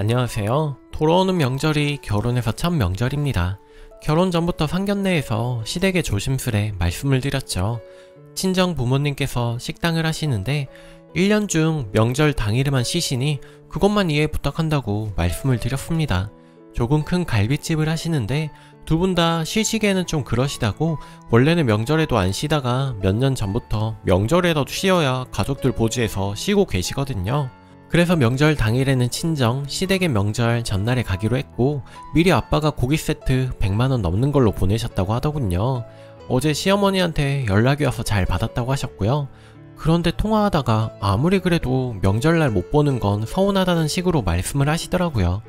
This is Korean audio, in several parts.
안녕하세요. 돌아오는 명절이 결혼해서 참 명절입니다. 결혼 전부터 상견례에서 시댁에 조심스레 말씀을 드렸죠. 친정 부모님께서 식당을 하시는데 1년 중 명절 당일에만 쉬시니 그것만 이해 부탁한다고 말씀을 드렸습니다. 조금 큰 갈비집을 하시는데 두 분 다 쉬시기에는 좀 그러시다고 원래는 명절에도 안 쉬다가 몇 년 전부터 명절에라도 쉬어야 가족들 보지에서 쉬고 계시거든요. 그래서 명절 당일에는 친정, 시댁의 명절 전날에 가기로 했고 미리 아빠가 고기 세트 100만원 넘는 걸로 보내셨다고 하더군요. 어제 시어머니한테 연락이 와서 잘 받았다고 하셨고요. 그런데 통화하다가 아무리 그래도 명절날 못 보는 건 서운하다는 식으로 말씀을 하시더라고요.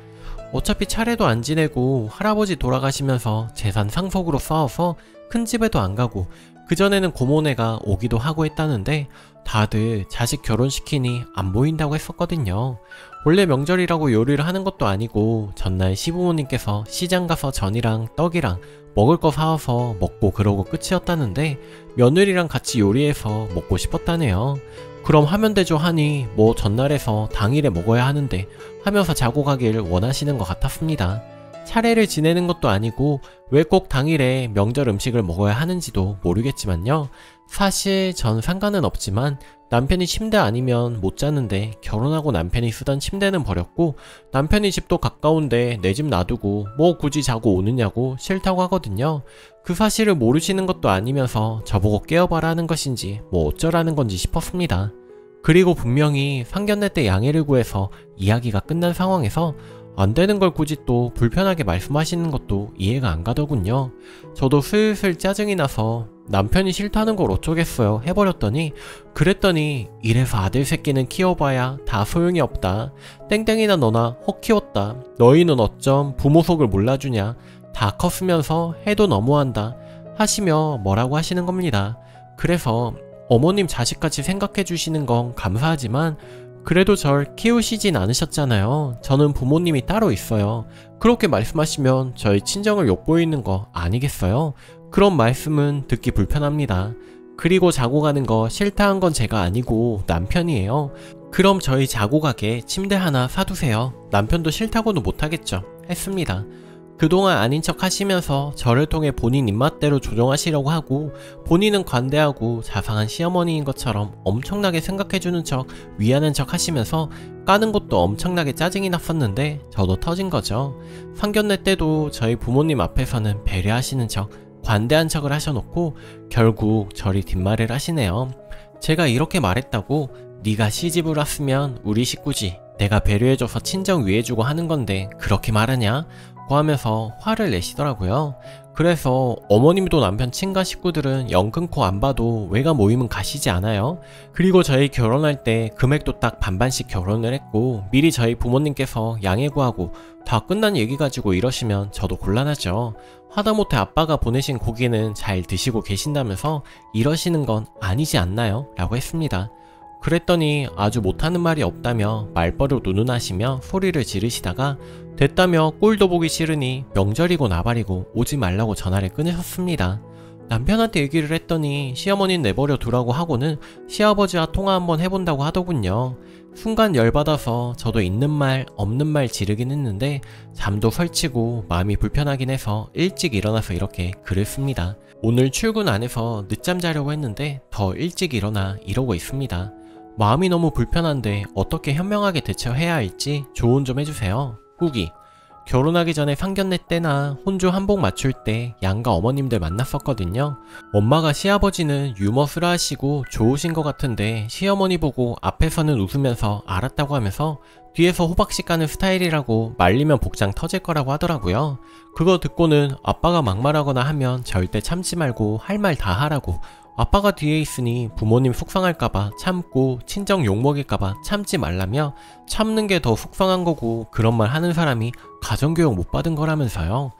어차피 차례도 안 지내고 할아버지 돌아가시면서 재산 상속으로 싸워서 큰 집에도 안 가고 그전에는 고모네가 오기도 하고 했다는데 다들 자식 결혼시키니 안 보인다고 했었거든요. 원래 명절이라고 요리를 하는 것도 아니고 전날 시부모님께서 시장 가서 전이랑 떡이랑 먹을 거 사와서 먹고 그러고 끝이었다는데 며느리랑 같이 요리해서 먹고 싶었다네요. 그럼 하면 되죠 하니 뭐 전날에서 당일에 먹어야 하는데 하면서 자고 가길 원하시는 것 같았습니다. 차례를 지내는 것도 아니고 왜 꼭 당일에 명절 음식을 먹어야 하는지도 모르겠지만요. 사실 전 상관은 없지만 남편이 침대 아니면 못 자는데 결혼하고 남편이 쓰던 침대는 버렸고 남편이 집도 가까운데 내 집 놔두고 뭐 굳이 자고 오느냐고 싫다고 하거든요. 그 사실을 모르시는 것도 아니면서 저보고 깨어봐라 하는 것인지 뭐 어쩌라는 건지 싶었습니다. 그리고 분명히 상견례 때 양해를 구해서 이야기가 끝난 상황에서 안 되는 걸 굳이 또 불편하게 말씀하시는 것도 이해가 안 가더군요. 저도 슬슬 짜증이 나서 남편이 싫다는 걸 어쩌겠어요 해버렸더니 이래서 아들 새끼는 키워봐야 다 소용이 없다. 땡땡이나 너나 혹 키웠다. 너희는 어쩜 부모 속을 몰라주냐. 다 컸으면서 해도 너무한다 하시며 뭐라고 하시는 겁니다. 그래서 어머님 자식같이 생각해 주시는 건 감사하지만 그래도 절 키우시진 않으셨잖아요. 저는 부모님이 따로 있어요. 그렇게 말씀하시면 저희 친정을 엿보이는 거 아니겠어요? 그런 말씀은 듣기 불편합니다. 그리고 자고 가는 거 싫다 한 건 제가 아니고 남편이에요. 그럼 저희 자고 가게 침대 하나 사두세요. 남편도 싫다고는 못하겠죠. 했습니다. 그동안 아닌 척 하시면서 저를 통해 본인 입맛대로 조정하시려고 하고 본인은 관대하고 자상한 시어머니인 것처럼 엄청나게 생각해주는 척 위하는 척 하시면서 까는 것도 엄청나게 짜증이 났었는데 저도 터진 거죠. 상견례 때도 저희 부모님 앞에서는 배려하시는 척 관대한 척을 하셔놓고 결국 저리 뒷말을 하시네요. 제가 이렇게 말했다고 네가 시집을 왔으면 우리 식구지 내가 배려해줘서 친정 위해주고 하는 건데 그렇게 말하냐? 하면서 화를 내시더라고요. 그래서 어머님도 남편 친가 식구들은 영 끊고 안 봐도 외가 모임은 가시지 않아요. 그리고 저희 결혼할 때 금액도 딱 반반씩 결혼을 했고 미리 저희 부모님께서 양해 구하고 다 끝난 얘기 가지고 이러시면 저도 곤란하죠. 하다못해 아빠가 보내신 고기는 잘 드시고 계신다면서 이러시는 건 아니지 않나요? 라고 했습니다. 그랬더니 아주 못하는 말이 없다며 말버릇 운운하시며 소리를 지르시다가 됐다며 꼴도 보기 싫으니 명절이고 나발이고 오지 말라고 전화를 끊으셨습니다. 남편한테 얘기를 했더니 시어머니는 내버려 두라고 하고는 시아버지와 통화 한번 해본다고 하더군요. 순간 열받아서 저도 있는 말 없는 말 지르긴 했는데 잠도 설치고 마음이 불편하긴 해서 일찍 일어나서 이렇게 글을 씁니다. 오늘 출근 안 해서 늦잠 자려고 했는데 더 일찍 일어나 이러고 있습니다. 마음이 너무 불편한데 어떻게 현명하게 대처해야 할지 조언 좀 해주세요. 후기. 결혼하기 전에 상견례 때나 혼주 한복 맞출 때 양가 어머님들 만났었거든요. 엄마가 시아버지는 유머 쓰라하시고 좋으신 것 같은데 시어머니 보고 앞에서는 웃으면서 알았다고 하면서 뒤에서 호박씨 까는 스타일이라고 말리면 복장 터질 거라고 하더라고요. 그거 듣고는 아빠가 막말하거나 하면 절대 참지 말고 할 말 다 하라고 아빠가 뒤에 있으니 부모님 속상할까봐 참고 친정 욕먹일까봐 참지 말라며 참는 게 더 속상한 거고 그런 말 하는 사람이 가정교육 못 받은 거라면서요.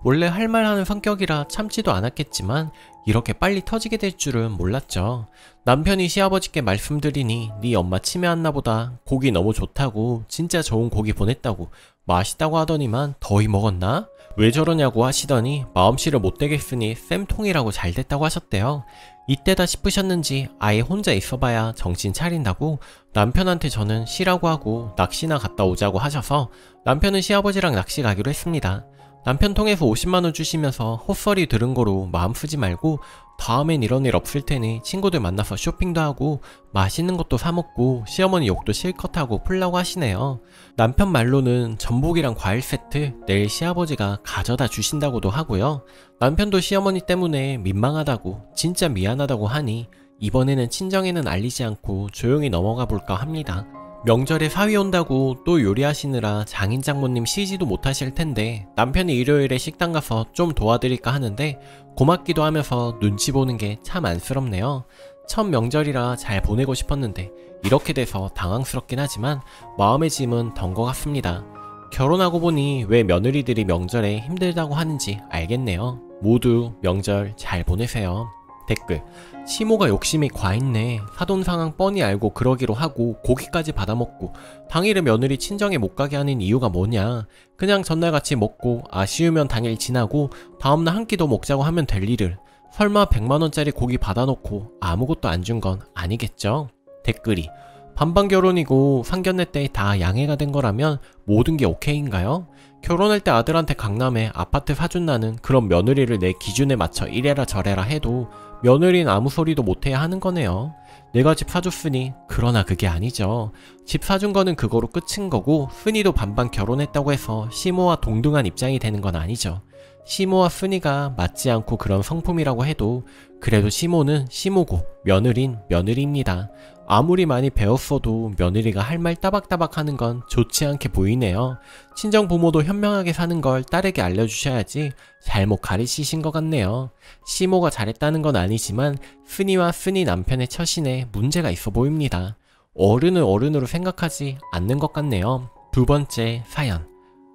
원래 할 말 하는 성격이라 참지도 않았겠지만 이렇게 빨리 터지게 될 줄은 몰랐죠. 남편이 시아버지께 말씀드리니 네 엄마 치매했나 보다. 고기 너무 좋다고, 진짜 좋은 고기 보냈다고, 맛있다고 하더니만 더위 먹었나? 왜 저러냐고 하시더니 마음씨를 못 되겠으니 쌤통이라고 잘 됐다고 하셨대요. 이때다 싶으셨는지 아예 혼자 있어봐야 정신 차린다고 남편한테 저는 쉬라고 하고 낚시나 갔다 오자고 하셔서 남편은 시아버지랑 낚시 가기로 했습니다. 남편 통해서 50만원 주시면서 헛소리 들은 거로 마음 쓰지 말고 다음엔 이런 일 없을 테니 친구들 만나서 쇼핑도 하고 맛있는 것도 사 먹고 시어머니 욕도 실컷 하고 풀라고 하시네요. 남편 말로는 전복이랑 과일 세트 내일 시아버지가 가져다 주신다고도 하고요. 남편도 시어머니 때문에 민망하다고 진짜 미안하다고 하니 이번에는 친정에는 알리지 않고 조용히 넘어가 볼까 합니다. 명절에 사위 온다고 또 요리하시느라 장인 장모님 쉬지도 못하실 텐데 남편이 일요일에 식당 가서 좀 도와드릴까 하는데 고맙기도 하면서 눈치 보는 게 참 안쓰럽네요. 첫 명절이라 잘 보내고 싶었는데 이렇게 돼서 당황스럽긴 하지만 마음의 짐은 던 것 같습니다. 결혼하고 보니 왜 며느리들이 명절에 힘들다고 하는지 알겠네요. 모두 명절 잘 보내세요. 댓글: 시모가 욕심이 과했네. 사돈 상황 뻔히 알고 그러기로 하고 고기까지 받아먹고 당일에 며느리 친정에 못 가게 하는 이유가 뭐냐. 그냥 전날 같이 먹고 아쉬우면 당일 지나고 다음날 한 끼 더 먹자고 하면 될 일을 설마 100만원짜리 고기 받아놓고 아무것도 안 준 건 아니겠죠? 댓글이: 반반 결혼이고 상견례 때 다 양해가 된 거라면 모든 게 오케이인가요? 결혼할 때 아들한테 강남에 아파트 사준다는 그런 며느리를 내 기준에 맞춰 이래라 저래라 해도 며느리는 아무 소리도 못해야 하는 거네요. 내가 집 사줬으니. 그러나 그게 아니죠. 집 사준 거는 그거로 끝인 거고 순이도 반반 결혼했다고 해서 시모와 동등한 입장이 되는 건 아니죠. 시모와 순이가 맞지 않고 그런 성품이라고 해도 그래도 시모는 시모고 며느린 며느리입니다. 아무리 많이 배웠어도 며느리가 할 말 따박따박 하는 건 좋지 않게 보이네요. 친정 부모도 현명하게 사는 걸 딸에게 알려주셔야지 잘못 가르치신 것 같네요. 시모가 잘했다는 건 아니지만 순이와 순이 남편의 처신에 문제가 있어 보입니다. 어른을 어른으로 생각하지 않는 것 같네요. 두 번째 사연.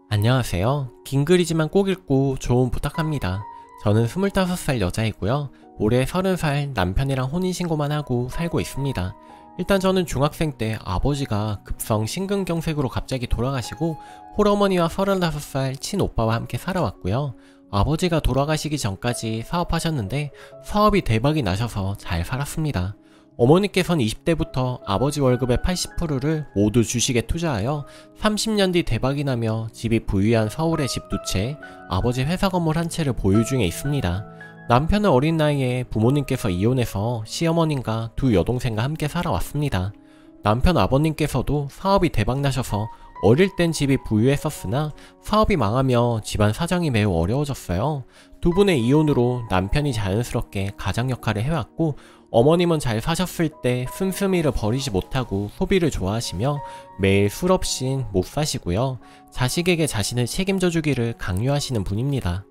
안녕하세요. 긴 글이지만 꼭 읽고 조언 부탁합니다. 저는 25살 여자이고요. 올해 30살 남편이랑 혼인신고만 하고 살고 있습니다. 일단 저는 중학생 때 아버지가 급성 심근경색으로 갑자기 돌아가시고 홀어머니와 35살 친오빠와 함께 살아왔고요. 아버지가 돌아가시기 전까지 사업하셨는데 사업이 대박이 나셔서 잘 살았습니다. 어머니께서는 20대부터 아버지 월급의 80%를 모두 주식에 투자하여 30년 뒤 대박이 나며 집이 부유한 서울의 집 2채, 아버지 회사 건물 1채를 보유 중에 있습니다. 남편은 어린 나이에 부모님께서 이혼해서 시어머님과 두 여동생과 함께 살아왔습니다. 남편 아버님께서도 사업이 대박나셔서 어릴 땐 집이 부유했었으나 사업이 망하며 집안 사정이 매우 어려워졌어요. 두 분의 이혼으로 남편이 자연스럽게 가장 역할을 해왔고 어머님은 잘 사셨을 때 씀씀이를 버리지 못하고 소비를 좋아하시며 매일 술 없인 못 사시고요. 자식에게 자신을 책임져 주기를 강요하시는 분입니다.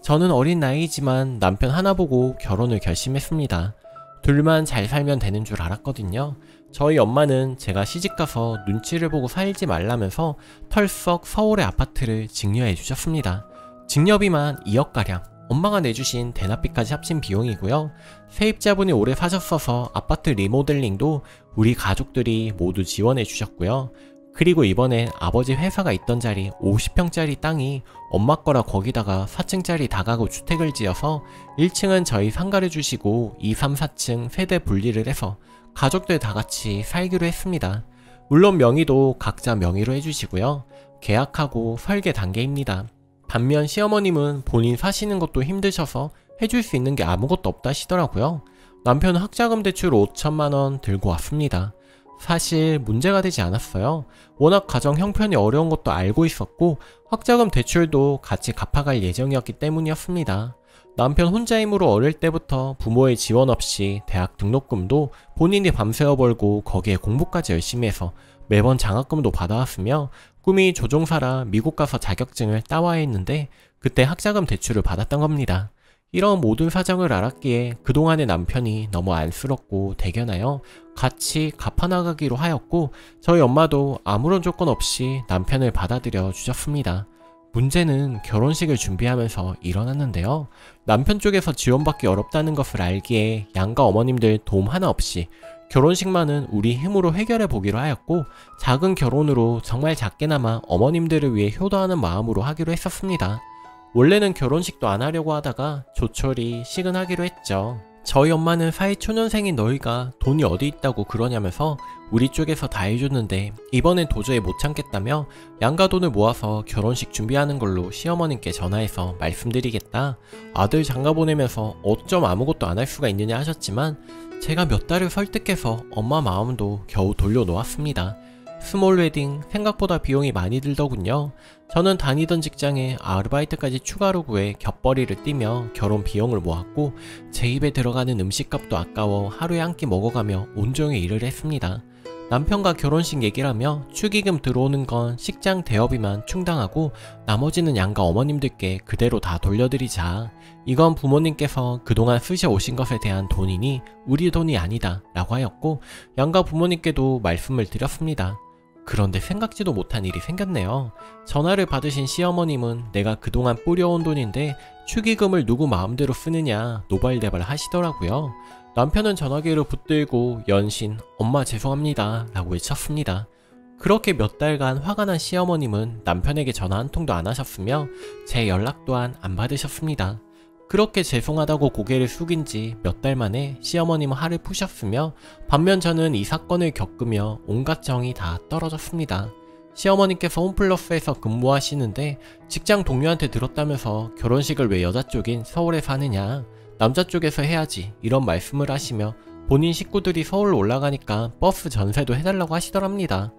저는 어린 나이지만 남편 하나 보고 결혼을 결심했습니다. 둘만 잘 살면 되는 줄 알았거든요. 저희 엄마는 제가 시집가서 눈치를 보고 살지 말라면서 털썩 서울의 아파트를 증여해 주셨습니다. 증여비만 2억가량, 엄마가 내주신 대납비까지 합친 비용이고요. 세입자분이 오래 사셨어서 아파트 리모델링도 우리 가족들이 모두 지원해 주셨고요. 그리고 이번엔 아버지 회사가 있던 자리 50평짜리 땅이 엄마 거라 거기다가 4층짜리 다가구 주택을 지어서 1층은 저희 상가를 주시고 2, 3, 4층 세대 분리를 해서 가족들 다 같이 살기로 했습니다. 물론 명의도 각자 명의로 해주시고요. 계약하고 설계 단계입니다. 반면 시어머님은 본인 사시는 것도 힘드셔서 해줄 수 있는 게 아무것도 없다 하시더라고요. 남편은 학자금 대출 5천만원 들고 왔습니다. 사실 문제가 되지 않았어요. 워낙 가정 형편이 어려운 것도 알고 있었고 학자금 대출도 같이 갚아갈 예정이었기 때문이었습니다. 남편 혼자 힘으로 어릴 때부터 부모의 지원 없이 대학 등록금도 본인이 밤새워 벌고 거기에 공부까지 열심히 해서 매번 장학금도 받아왔으며 꿈이 조종사라 미국 가서 자격증을 따와야 했는데 그때 학자금 대출을 받았던 겁니다. 이런 모든 사정을 알았기에 그동안의 남편이 너무 안쓰럽고 대견하여 같이 갚아나가기로 하였고 저희 엄마도 아무런 조건 없이 남편을 받아들여 주셨습니다. 문제는 결혼식을 준비하면서 일어났는데요. 남편 쪽에서 지원받기 어렵다는 것을 알기에 양가 어머님들 도움 하나 없이 결혼식만은 우리 힘으로 해결해 보기로 하였고, 작은 결혼으로 정말 작게나마 어머님들을 위해 효도하는 마음으로 하기로 했었습니다. 원래는 결혼식도 안 하려고 하다가 조촐히 시근하기로 했죠. 저희 엄마는 사회 초년생인 너희가 돈이 어디 있다고 그러냐면서 우리 쪽에서 다 해줬는데 이번엔 도저히 못 참겠다며 양가 돈을 모아서 결혼식 준비하는 걸로 시어머님께 전화해서 말씀드리겠다. 아들 장가 보내면서 어쩜 아무것도 안 할 수가 있느냐 하셨지만 제가 몇 달을 설득해서 엄마 마음도 겨우 돌려놓았습니다. 스몰 웨딩 생각보다 비용이 많이 들더군요. 저는 다니던 직장에 아르바이트까지 추가로 구해 겹벌이를 뛰며 결혼 비용을 모았고, 제 입에 들어가는 음식값도 아까워 하루에 한 끼 먹어가며 온종일 일을 했습니다. 남편과 결혼식 얘기를 하며 축의금 들어오는 건 식장 대여비만 충당하고 나머지는 양가 어머님들께 그대로 다 돌려드리자. 이건 부모님께서 그동안 쓰셔오신 것에 대한 돈이니 우리 돈이 아니다 라고 하였고, 양가 부모님께도 말씀을 드렸습니다. 그런데 생각지도 못한 일이 생겼네요. 전화를 받으신 시어머님은 내가 그동안 뿌려온 돈인데 축의금을 누구 마음대로 쓰느냐 노발대발 하시더라고요. 남편은 전화기를 붙들고 연신 엄마 죄송합니다 라고 외쳤습니다. 그렇게 몇 달간 화가 난 시어머님은 남편에게 전화 한 통도 안 하셨으며 제 연락 또한 안 받으셨습니다. 그렇게 죄송하다고 고개를 숙인 지 몇 달 만에 시어머님은 화를 푸셨으며, 반면 저는 이 사건을 겪으며 온갖 정이 다 떨어졌습니다. 시어머님께서 홈플러스에서 근무하시는데 직장 동료한테 들었다면서 결혼식을 왜 여자 쪽인 서울에서 하느냐, 남자 쪽에서 해야지 이런 말씀을 하시며 본인 식구들이 서울로 올라가니까 버스 전세도 해달라고 하시더랍니다.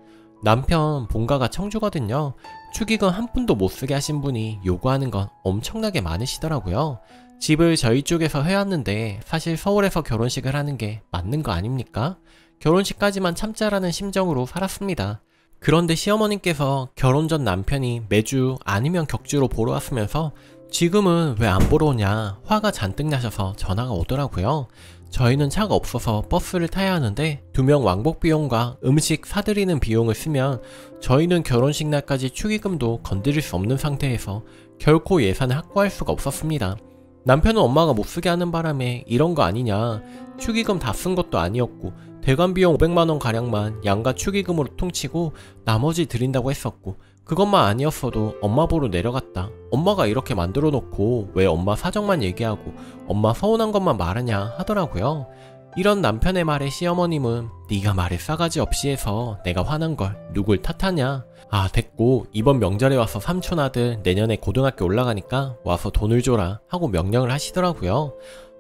남편 본가가 청주거든요. 축의금 한 푼도 못 쓰게 하신 분이 요구하는 건 엄청나게 많으시더라고요. 집을 저희 쪽에서 해왔는데 사실 서울에서 결혼식을 하는 게 맞는 거 아닙니까? 결혼식까지만 참자라는 심정으로 살았습니다. 그런데 시어머님께서 결혼 전 남편이 매주 아니면 격주로 보러 왔으면서 지금은 왜 안 보러 오냐 화가 잔뜩 나셔서 전화가 오더라고요. 저희는 차가 없어서 버스를 타야 하는데 2명 왕복 비용과 음식 사드리는 비용을 쓰면 저희는 결혼식 날까지 축의금도 건드릴 수 없는 상태에서 결코 예산을 확보할 수가 없었습니다. 남편은 엄마가 못 쓰게 하는 바람에 이런 거 아니냐, 축의금 다 쓴 것도 아니었고 대관 비용 500만원 가량만 양가 축의금으로 퉁치고 나머지 드린다고 했었고, 그것만 아니었어도 엄마 보러 내려갔다. 엄마가 이렇게 만들어 놓고 왜 엄마 사정만 얘기하고 엄마 서운한 것만 말하냐 하더라고요. 이런 남편의 말에 시어머님은 네가 말에 싸가지 없이 해서 내가 화난 걸 누굴 탓하냐. 아 됐고 이번 명절에 와서 삼촌 아들 내년에 고등학교 올라가니까 와서 돈을 줘라 하고 명령을 하시더라고요.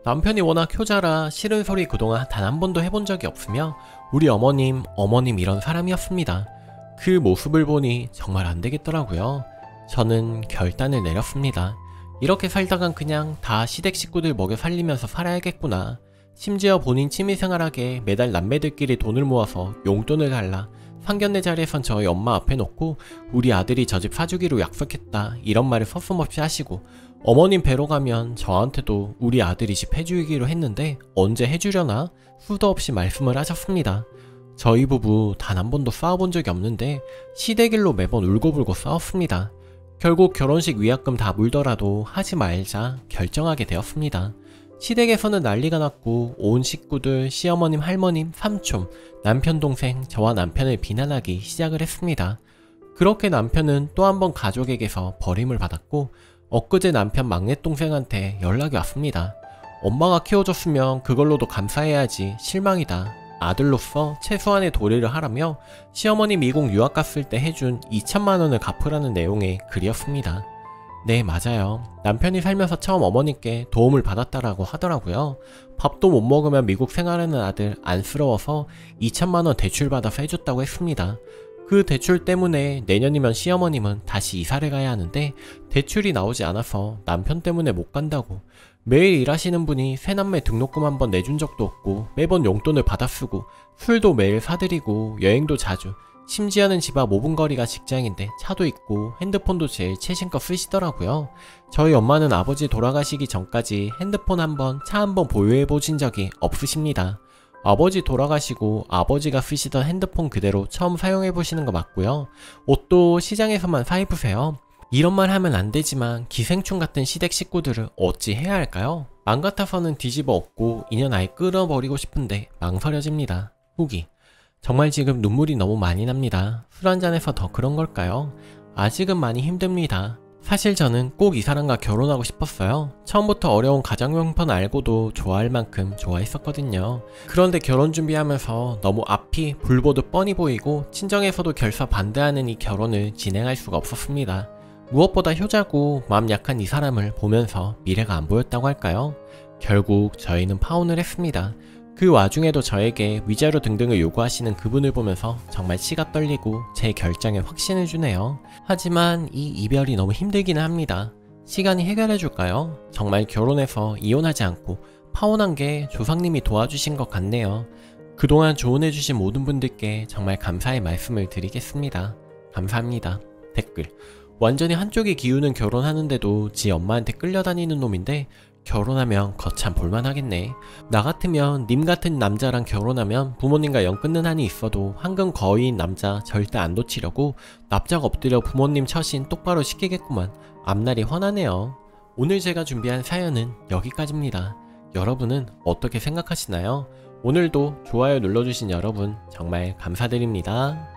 남편이 워낙 효자라 싫은 소리 그동안 단 한 번도 해본 적이 없으며 우리 어머님 이런 사람이었습니다. 그 모습을 보니 정말 안 되겠더라고요. 저는 결단을 내렸습니다. 이렇게 살다간 그냥 다 시댁 식구들 먹여 살리면서 살아야겠구나. 심지어 본인 취미생활하게 매달 남매들끼리 돈을 모아서 용돈을 달라 상견례 자리에선 저희 엄마 앞에 놓고 우리 아들이 저 집 사주기로 약속했다 이런 말을 서슴없이 하시고, 어머님 뵈러 가면 저한테도 우리 아들이 집 해주기로 했는데 언제 해주려나 수도 없이 말씀을 하셨습니다. 저희 부부 단 한 번도 싸워본 적이 없는데 시댁일로 매번 울고불고 싸웠습니다. 결국 결혼식 위약금 다 물더라도 하지 말자 결정하게 되었습니다. 시댁에서는 난리가 났고 온 식구들, 시어머님, 할머님, 삼촌, 남편 동생, 저와 남편을 비난하기 시작을 했습니다. 그렇게 남편은 또 한 번 가족에게서 버림을 받았고, 엊그제 남편 막내 동생한테 연락이 왔습니다. 엄마가 키워줬으면 그걸로도 감사해야지 실망이다. 아들로서 최소한의 도리를 하라며 시어머니 미국 유학 갔을 때 해준 2천만 원을 갚으라는 내용의 글이었습니다. 네 맞아요. 남편이 살면서 처음 어머니께 도움을 받았다라고 하더라고요. 밥도 못 먹으면 미국 생활하는 아들 안쓰러워서 2천만 원 대출받아서 해줬다고 했습니다. 그 대출 때문에 내년이면 시어머님은 다시 이사를 가야 하는데 대출이 나오지 않아서 남편 때문에 못 간다고, 매일 일하시는 분이 새남매 등록금 한번 내준 적도 없고 매번 용돈을 받아 쓰고 술도 매일 사드리고 여행도 자주, 심지어는 집 앞 5분 거리가 직장인데 차도 있고 핸드폰도 제일 최신거 쓰시더라고요. 저희 엄마는 아버지 돌아가시기 전까지 핸드폰 한번, 차 한번 보유해보신 적이 없으십니다. 아버지 돌아가시고 아버지가 쓰시던 핸드폰 그대로 처음 사용해보시는 거 맞고요. 옷도 시장에서만 사 입으세요. 이런 말 하면 안 되지만 기생충 같은 시댁 식구들을 어찌 해야 할까요? 맘 같아서는 뒤집어 엎고 인연 아예 끌어버리고 싶은데 망설여집니다. 후기. 정말 지금 눈물이 너무 많이 납니다. 술 한잔해서 더 그런 걸까요? 아직은 많이 힘듭니다. 사실 저는 꼭 이 사람과 결혼하고 싶었어요. 처음부터 어려운 가정 형편 알고도 좋아할 만큼 좋아했었거든요. 그런데 결혼 준비하면서 너무 앞이 불보듯 뻔히 보이고 친정에서도 결사 반대하는 이 결혼을 진행할 수가 없었습니다. 무엇보다 효자고 마음 약한 이 사람을 보면서 미래가 안 보였다고 할까요? 결국 저희는 파혼을 했습니다. 그 와중에도 저에게 위자료 등등을 요구하시는 그분을 보면서 정말 치가 떨리고 제 결정에 확신을 주네요. 하지만 이 이별이 너무 힘들기는 합니다. 시간이 해결해줄까요? 정말 결혼해서 이혼하지 않고 파혼한 게 조상님이 도와주신 것 같네요. 그동안 조언해주신 모든 분들께 정말 감사의 말씀을 드리겠습니다. 감사합니다. 댓글. 완전히 한쪽이 기우는 결혼하는데도 지 엄마한테 끌려다니는 놈인데 결혼하면 거참 볼만하겠네. 나 같으면 님 같은 남자랑 결혼하면 부모님과 연 끊는 한이 있어도 황금 거위인 남자 절대 안 놓치려고 납작 엎드려 부모님 처신 똑바로 시키겠구만. 앞날이 훤하네요. 오늘 제가 준비한 사연은 여기까지입니다. 여러분은 어떻게 생각하시나요? 오늘도 좋아요 눌러주신 여러분 정말 감사드립니다.